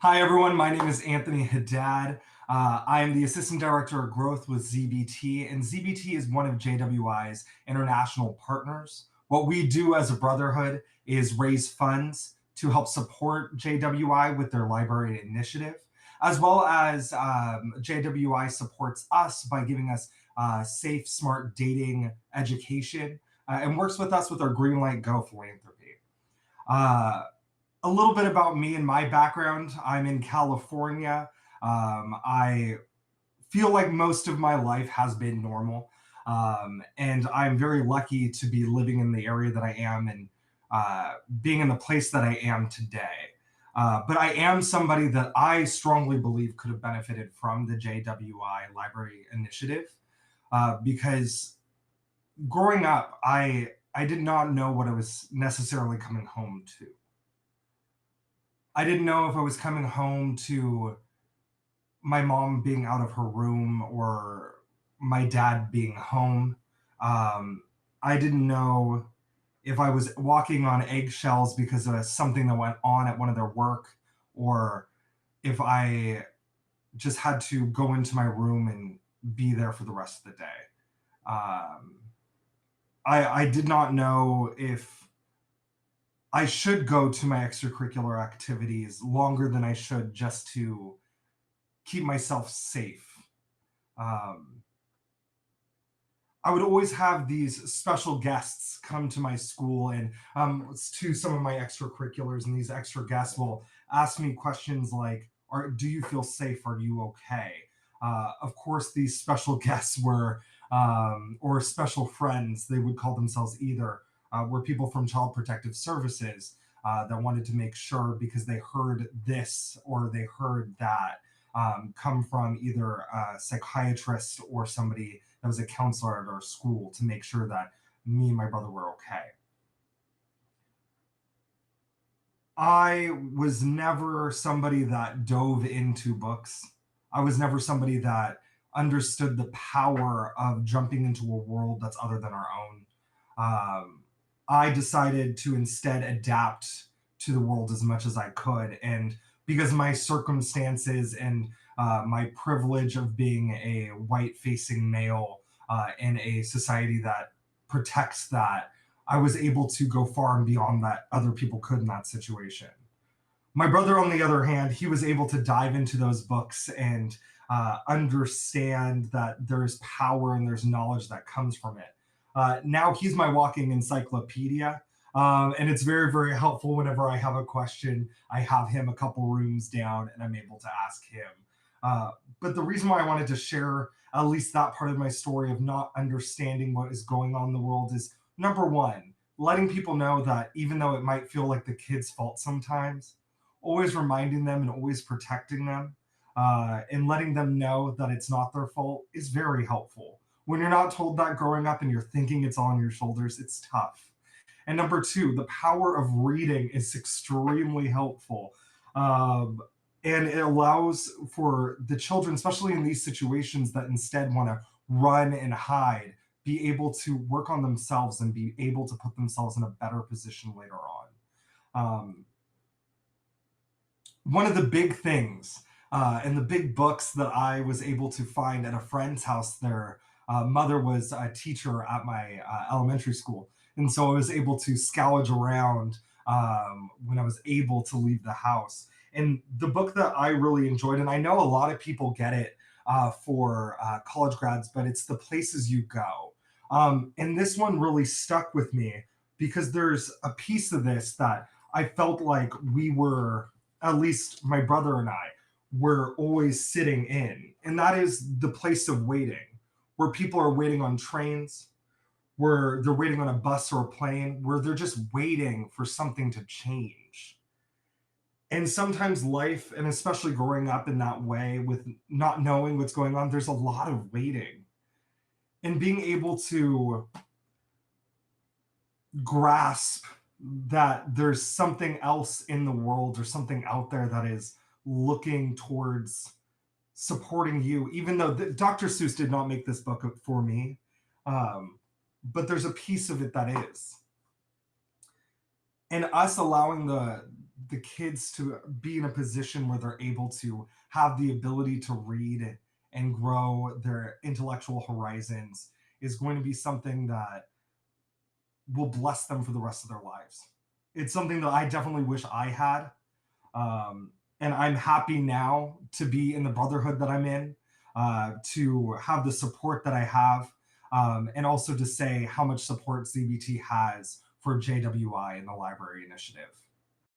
Hi, everyone. My name is Anthony Haddad. I am the Assistant Director of Growth with ZBT, and ZBT is one of JWI's international partners. What we do as a brotherhood is raise funds to help support JWI with their library initiative, as well as JWI supports us by giving us safe, smart dating education and works with us with our Greenlight Go philanthropy. Uh, a little bit about me and my background. I'm in California. I feel like most of my life has been normal. And I'm very lucky to be living in the area that I am and being in the place that I am today. But I am somebody that I strongly believe could have benefited from the JWI Library Initiative because growing up, I did not know what I was necessarily coming home to. I didn't know if I was coming home to my mom being out of her room or my dad being home. I didn't know if I was walking on eggshells because of something that went on at one of their work, or if I just had to go into my room and be there for the rest of the day. Um, I did not know if I should go to my extracurricular activities longer than I should just to keep myself safe. Um, I would always have these special guests come to my school and to some of my extracurriculars, and these extra guests will ask me questions like, "Do you feel safe? Are you okay?" Of course, these special guests or special friends, they would call themselves either, were people from Child Protective Services that wanted to make sure because they heard this or they heard that come from either a psychiatrist or somebody that was a counselor at our school to make sure that me and my brother were okay. I was never somebody that dove into books. I was never somebody that understood the power of jumping into a world that's other than our own. Um, I decided to instead adapt to the world as much as I could. And because of my circumstances and my privilege of being a white facing male in a society that protects that, I was able to go far and beyond that other people could in that situation. My brother, on the other hand, he was able to dive into those books and understand that there's power and there's knowledge that comes from it. Now he's my walking encyclopedia. And it's very, very helpful whenever I have a question. I have him a couple rooms down and I'm able to ask him. But the reason why I wanted to share at least that part of my story of not understanding what is going on in the world is number one, letting people know that even though it might feel like the kid's fault sometimes, always reminding them and always protecting them and letting them know that it's not their fault is very helpful. When you're not told that growing up and you're thinking it's on your shoulders, it's tough. And number two, the power of reading is extremely helpful. And it allows for the children, especially in these situations that instead want to run and hide, be able to work on themselves and be able to put themselves in a better position later on. Um, One of the big things and the big books that I was able to find at a friend's house, their mother was a teacher at my elementary school. And so I was able to scourge around when I was able to leave the house. And the book that I really enjoyed, and I know a lot of people get it for college grads, but it's The Places You Go. And this one really stuck with me because there's a piece of this that I felt like we were, at least my brother and I, were always sitting in. And that is the place of waiting, where people are waiting on trains, where they're waiting on a bus or a plane, where they're just waiting for something to change. And sometimes life, and especially growing up in that way with not knowing what's going on, there's a lot of waiting. And being able to grasp that there's something else in the world or something out there that is looking towards supporting you, even though Dr. Seuss did not make this book for me. But there's a piece of it that is. And us allowing the kids to be in a position where they're able to have the ability to read and grow their intellectual horizons is going to be something that will bless them for the rest of their lives. It's something that I definitely wish I had. And I'm happy now to be in the brotherhood that I'm in, to have the support that I have, and also to say how much support CBT has for JWI and the Library Initiative.